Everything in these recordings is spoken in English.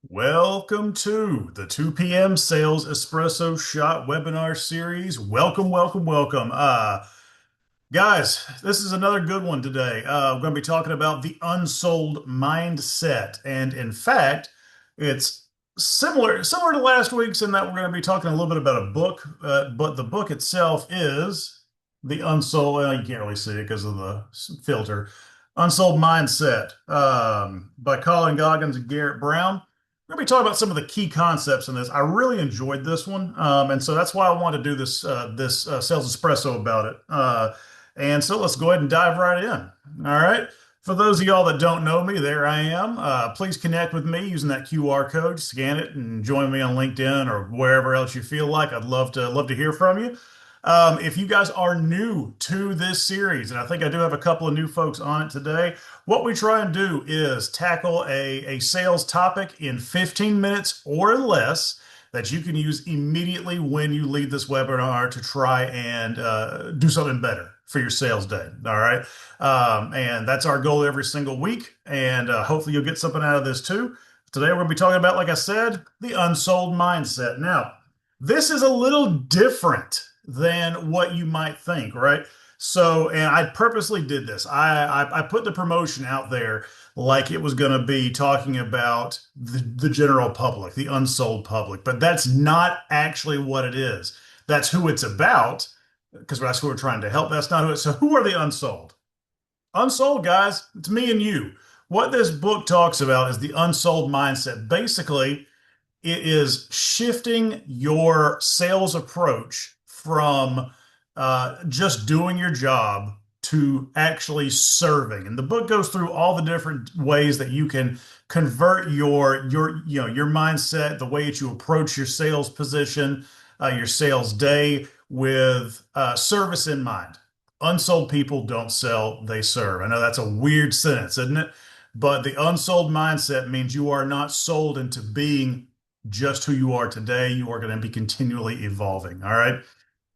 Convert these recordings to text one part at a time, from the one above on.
Welcome to the 2 p.m. Sales Espresso Shot webinar series. Welcome, welcome, welcome. Guys, this is another good one today. We're going to be talking about the unsold mindset. And in fact, it's similar to last week's in that we're going to be talking a little bit about a book, but the book itself is the unsold, well, you can't really see it because of the filter, Unsold Mindset by Colin Goggins and Garrett Brown. We're going to be talking about some of the key concepts in this. I really enjoyed this one, and so that's why I wanted to do this sales espresso about it. And so let's go ahead and dive right in. All right. For those of y'all that don't know me, there I am. Please connect with me using that QR code, scan it, and join me on LinkedIn or wherever else you feel like. I'd love to hear from you. If you guys are new to this series, and I think I do have a couple of new folks on it today, what we try and do is tackle a sales topic in 15 minutes or less that you can use immediately when you leave this webinar to try and do something better for your sales day. All right. And that's our goal every single week. And hopefully you'll get something out of this too. Today we're going to be talking about, like I said, the unsold mindset. Now, this is a little different than what you might think, right? So, and I purposely did this. I put the promotion out there like it was going to be talking about the general public, the unsold public, but that's not actually what it is. That's who it's about, because that's who we're trying to help. That's not who it is. So who are the unsold? Unsold, guys, it's me and you. What this book talks about is the unsold mindset. Basically, it is shifting your sales approach from just doing your job to actually serving. And the book goes through all the different ways that you can convert your mindset, the way that you approach your sales position, your sales day with service in mind. Unsold people don't sell, they serve. I know that's a weird sentence, isn't it? But the unsold mindset means you are not sold into being just who you are today. You are going to be continually evolving. All right.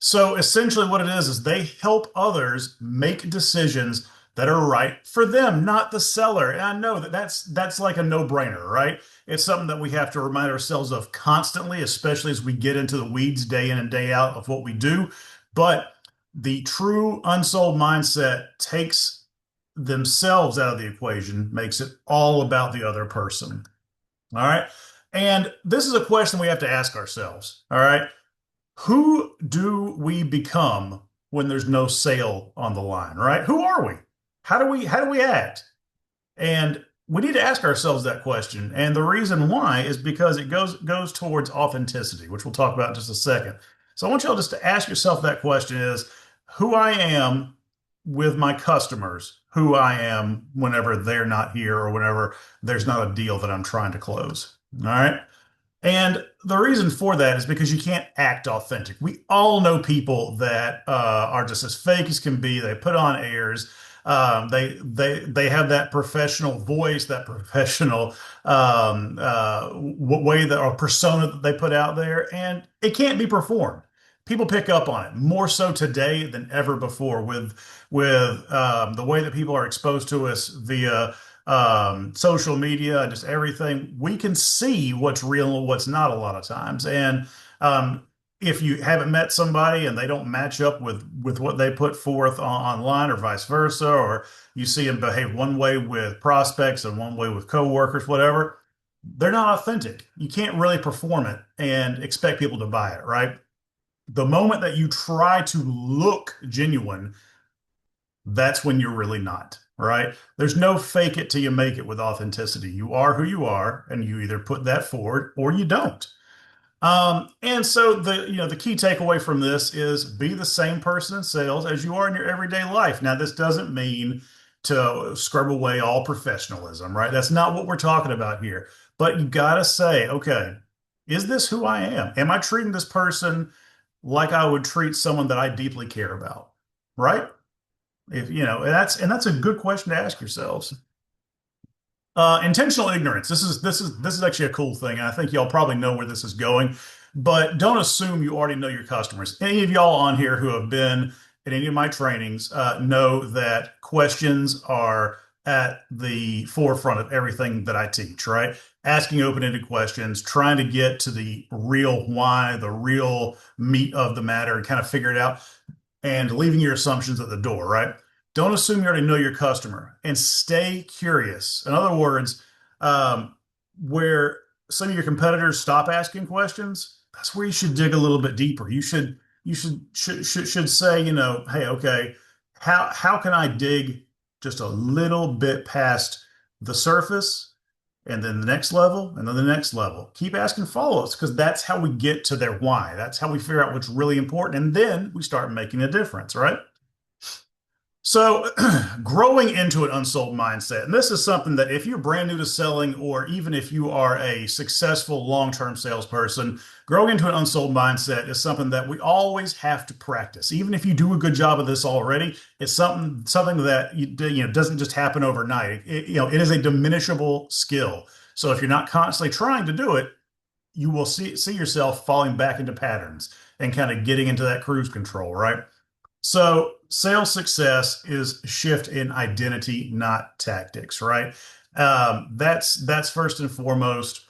So essentially, what it is they help others make decisions that are right for them, not the seller. And I know that that's like a no-brainer, right? It's something that we have to remind ourselves of constantly, especially as we get into the weeds day in and day out of what we do. But the true unsold mindset takes themselves out of the equation, makes it all about the other person. All right. And this is a question we have to ask ourselves. All right. Who do we become when there's no sale on the line, right? Who are we? How do we act? And we need to ask ourselves that question. And the reason why is because it goes towards authenticity, which we'll talk about in just a second. So I want y'all just to ask yourself that question is who I am with my customers, who I am whenever they're not here or whenever there's not a deal that I'm trying to close. All right. And the reason for that is because you can't act authentic. We all know people that are just as fake as can be. They put on airs. They have that professional voice, that professional way that or persona that they put out there, and it can't be performed. People pick up on it more so today than ever before with the way that people are exposed to us via social media and just everything. We can see what's real and what's not a lot of times. And if you haven't met somebody and they don't match up with what they put forth online or vice versa, or you see them behave one way with prospects and one way with coworkers, whatever, they're not authentic. You can't really perform it and expect people to buy it, right? The moment that you try to look genuine, that's when you're really not, right? There's no fake it till you make it with authenticity. You are who you are, and you either put that forward or you don't. And so the key takeaway from this is be the same person in sales as you are in your everyday life. Now, this doesn't mean to scrub away all professionalism, right? That's not what we're talking about here. But you got to say, okay, is this who I am? Am I treating this person like I would treat someone that I deeply care about, right? If you know, and that's a good question to ask yourselves. Intentional ignorance. This is actually a cool thing, and I think y'all probably know where this is going. But don't assume you already know your customers. Any of y'all on here who have been in any of my trainings know that questions are at the forefront of everything that I teach, right? Asking open-ended questions, trying to get to the real why, the real meat of the matter, and kind of figure it out, and leaving your assumptions at the door, right? Don't assume you already know your customer and stay curious. In other words, um, where some of your competitors stop asking questions, that's where you should dig a little bit deeper. You should say, hey, okay, how can I dig just a little bit past the surface and then the next level and then the next level. Keep asking follow-ups because that's how we get to their why. That's how we figure out what's really important. And then we start making a difference, right? So, growing into an unsold mindset, and this is something that if you're brand new to selling, or even if you are a successful long-term salesperson, growing into an unsold mindset is something that we always have to practice. Even if you do a good job of this already, it's something that doesn't just happen overnight. It is a diminishable skill. So if you're not constantly trying to do it, you will see yourself falling back into patterns and kind of getting into that cruise control, right? So sales success is shift in identity, not tactics, right? That's first and foremost.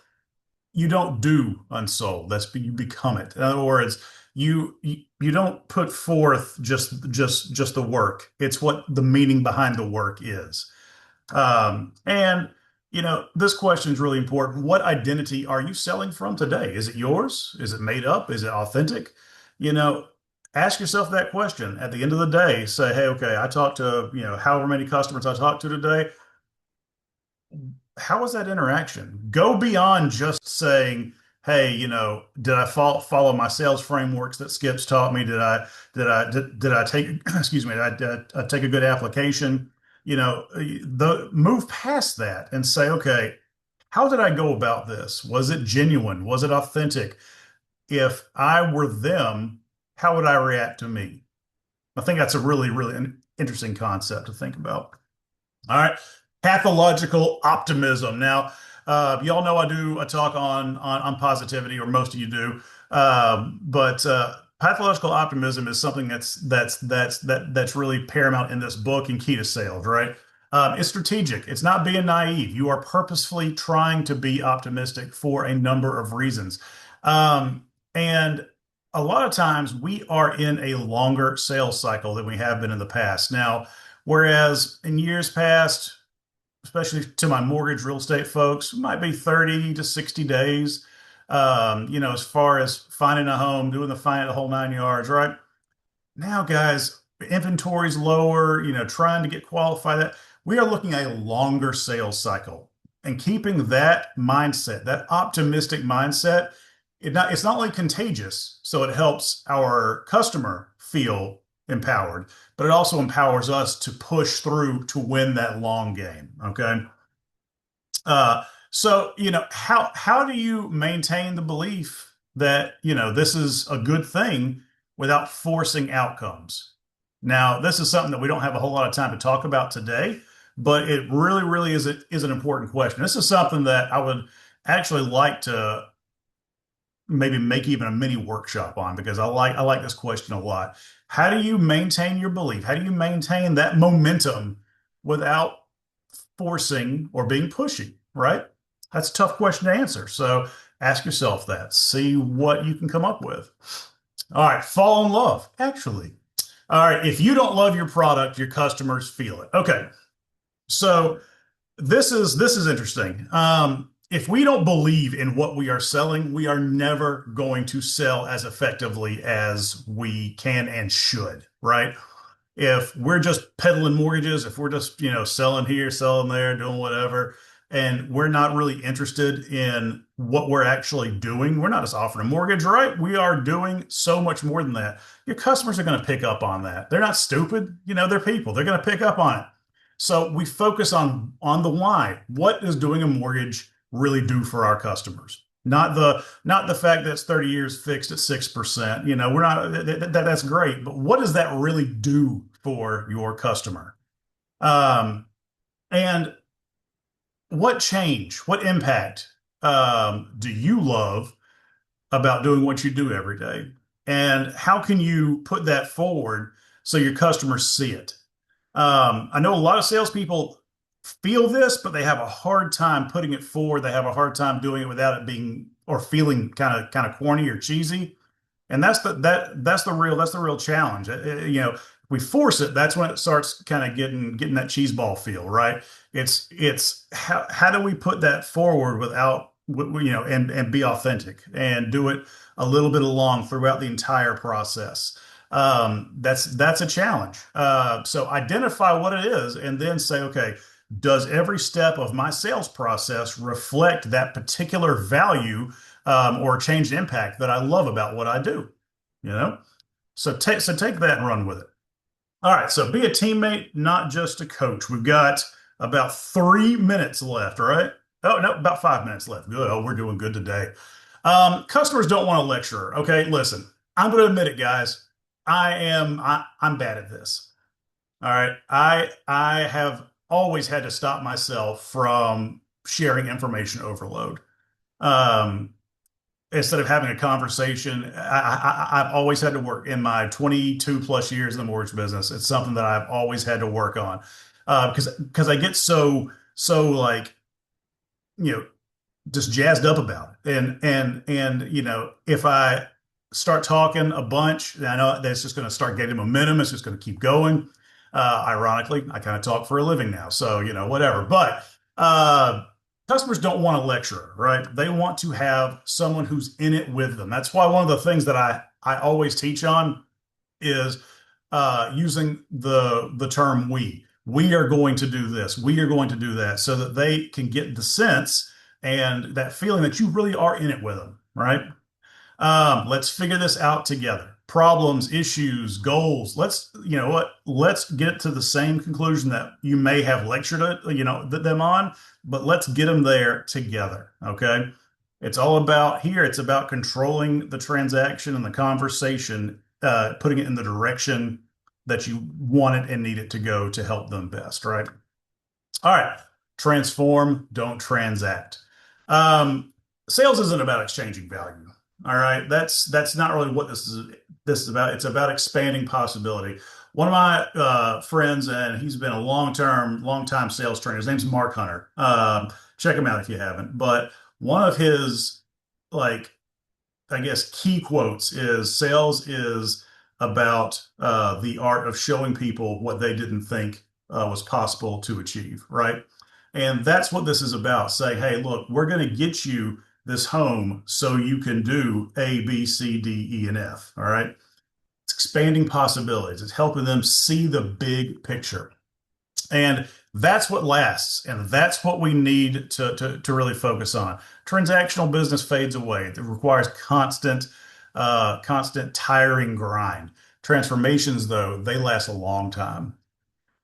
You don't do unsold. You become it. In other words, you don't put forth just the work. It's what the meaning behind the work is. And this question is really important. What identity are you selling from today? Is it yours? Is it made up? Is it authentic? You know, ask yourself that question at the end of the day. Say, hey, okay, I talked to, however many customers I talked to today. How was that interaction? Go beyond just saying, hey, did I follow my sales frameworks that Skip's taught me? Did I take excuse me, did I take a good application? The move past that and say, okay, how did I go about this? Was it genuine? Was it authentic? If I were them, how would I react to me? I think that's a really, really interesting concept to think about. All right. Pathological optimism. Now, y'all know I do a talk on positivity, or most of you do. But pathological optimism is something that's really paramount in this book and key to sales, right? It's strategic. It's not being naive. You are purposefully trying to be optimistic for a number of reasons. And a lot of times we are in a longer sales cycle than we have been in the past. Now, whereas in years past, especially to my mortgage real estate folks, it might be 30 to 60 days. As far as finding a home, doing the whole 9 yards, right? Now, guys, inventory's lower, trying to get qualified. That we are looking at a longer sales cycle, and keeping that mindset, that optimistic mindset, it's not only contagious, so it helps our customer feel empowered, but it also empowers us to push through to win that long game. Okay. So how do you maintain the belief that this is a good thing without forcing outcomes? Now, this is something that we don't have a whole lot of time to talk about today, but it really, really is an important question. This is something that I would actually like to maybe make even a mini workshop on, because I like this question a lot. How do you maintain your belief? How do you maintain that momentum without forcing or being pushy, right? That's a tough question to answer. So ask yourself that. See what you can come up with. All right, fall in love, actually. All right, if you don't love your product, your customers feel it. Okay. So this is interesting. If we don't believe in what we are selling, we are never going to sell as effectively as we can and should, right? If we're just peddling mortgages, if we're just, selling here, selling there, doing whatever, and we're not really interested in what we're actually doing, we're not just offering a mortgage, right? We are doing so much more than that. Your customers are going to pick up on that. They're not stupid, they're people. They're going to pick up on it. So we focus on the why. What does doing a mortgage really do for our customers? Not the fact that it's 30 years fixed at 6%. We're not that's great, but what does that really do for your customer? Um, and what impact do you love about doing what you do every day? And how can you put that forward so your customers see it? I know a lot of salespeople feel this, but they have a hard time putting it forward. They have a hard time doing it without it being or feeling kind of corny or cheesy. And that's the real challenge. If we force it, that's when it starts kind of getting that cheese ball feel, right? It's how do we put that forward without and be authentic and do it a little bit along throughout the entire process. That's a challenge. So identify what it is and then say, okay, does every step of my sales process reflect that particular value or change impact that I love about what I do? You know, so take that and run with it. All right, so be a teammate, not just a coach. We've got about 3 minutes left, all right? Oh, no, about 5 minutes left. Good. Oh, we're doing good today. Customers don't want a lecturer. Okay, listen, I'm going to admit it, guys. I'm bad at this. All right. I have always had to stop myself from sharing information overload. Um, Instead of having a conversation, I've always had to work in my 22 plus years in the mortgage business. It's something that I've always had to work on because I get so like you know just jazzed up about it. And if I start talking a bunch, I know that's just going to start getting momentum. It's just going to keep going. Ironically, I kind of talk for a living now, so whatever. But customers don't want a lecturer, right? They want to have someone who's in it with them. That's why one of the things that I always teach on is using the term we. We are going to do this. We are going to do that, so that they can get the sense and that feeling that you really are in it with them, right? Let's figure this out together. Problems, issues, goals. Let's get to the same conclusion that you may have lectured them on, but let's get them there together. Okay. It's about controlling the transaction and the conversation, putting it in the direction that you want it and need it to go to help them best, right? All right. Transform, don't transact. Um, Sales isn't about exchanging value. All right. That's not really what this is about. It's about expanding possibility. One of my friends, and he's been a long time sales trainer. His name's Mark Hunter. Check him out if you haven't. But one of his like I guess key quotes is sales is about the art of showing people what they didn't think was possible to achieve, right? And that's what this is about. Say, hey, look, we're going to get you this home so you can do A, B, C, D, E, and F. All right. It's expanding possibilities. It's helping them see the big picture. And that's what lasts. And that's what we need to really focus on. Transactional business fades away. It requires constant tiring grind. Transformations, though, they last a long time.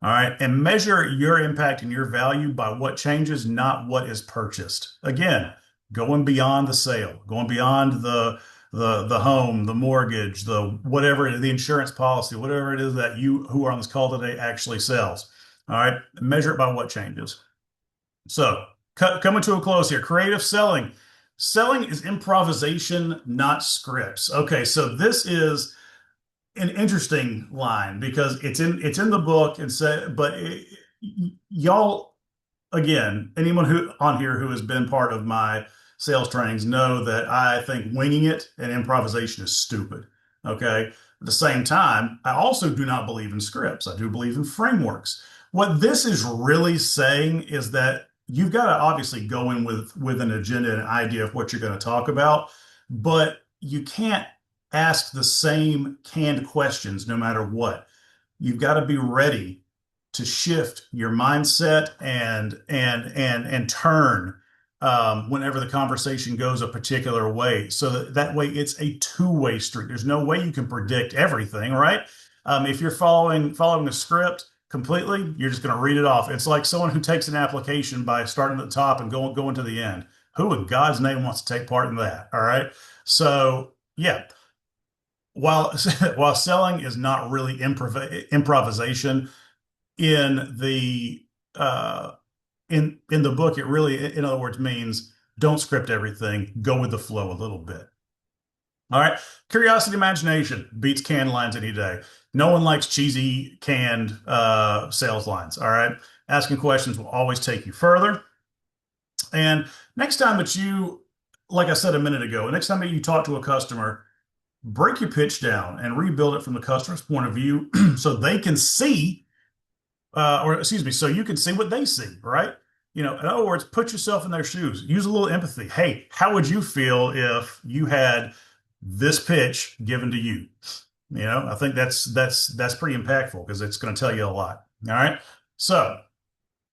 All right. And measure your impact and your value by what changes, not what is purchased. Again, going beyond the sale, going beyond the home, the mortgage, the whatever, the insurance policy, whatever it is that you who are on this call today actually sells. All right. Measure it by what changes. So, coming to a close here, creative selling. Selling is improvisation, not scripts. Okay, so this is an interesting line because it's in the book and say, but y'all again, anyone who on here who has been part of my sales trainings know that I think winging it and improvisation is stupid. Okay. At the same time, I also do not believe in scripts. I do believe in frameworks. What this is really saying is that you've got to obviously go in with an agenda and an idea of what you're going to talk about, but you can't ask the same canned questions no matter what. You've got to be ready to shift your mindset and turn whenever the conversation goes a particular way, so that way it's a two-way street. There's no way you can predict everything, right? If you're following a script completely, you're just going to read it off. It's like someone who takes an application by starting at the top and going to the end. Who in God's name wants to take part in that? All right. So yeah, while while selling is not really improvisation in the uh, in the book, it really, in other words, means don't script everything. Go with the flow a little bit. All right. Curiosity, imagination beats canned lines any day. No one likes cheesy canned sales lines. All right. Asking questions will always take you further. And next time that you, like I said a minute ago, next time that you talk to a customer, break your pitch down and rebuild it from the customer's point of view so they can see, or excuse me, so you can see what they see, right? In other words, put yourself in their shoes. Use a little empathy. Hey, how would you feel if you had this pitch given to you? I think that's pretty impactful because it's going to tell you a lot. All right. So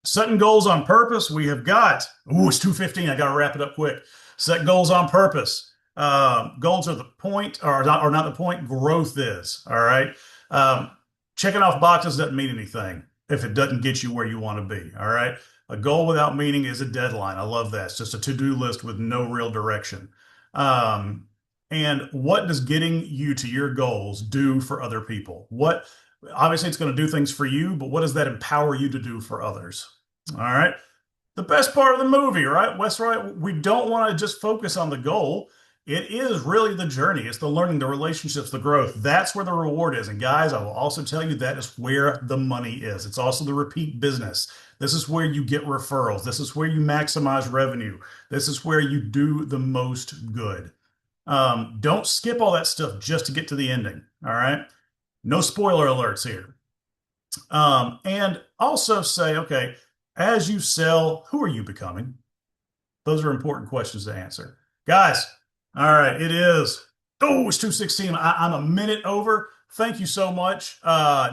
setting goals on purpose. We have got, it's 2:15. I got to wrap it up quick. Set goals on purpose. Goals are the point, or not the point. Growth is. All right. Um, Checking off boxes doesn't mean anything if it doesn't get you where you want to be. All right. A goal without meaning is a deadline. I love that. It's just a to-do list with no real direction. Um, and what does getting you to your goals do for other people? Obviously, it's going to do things for you, but what does that empower you to do for others? All right. The best part of the movie, right? Wes, right? We don't want to just focus on the goal. It is really the journey. It's the learning, the relationships, the growth. That's where the reward is. And guys, I will also tell you that is where the money is. It's also the repeat business. This is where you get referrals. This is where you maximize revenue. This is where you do the most good. Don't skip all that stuff just to get to the ending. All right. No spoiler alerts here. And also say, okay, as you sell, who are you becoming? Those are important questions to answer. Guys, all right, it's 2:16. I'm a minute over. Thank you so much.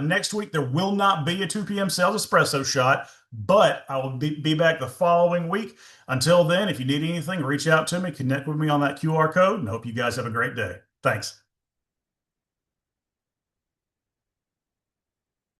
Next week, there will not be a 2 p.m. sales espresso shot, but I will be back the following week. Until then, if you need anything, reach out to me, connect with me on that QR code, and hope you guys have a great day. Thanks.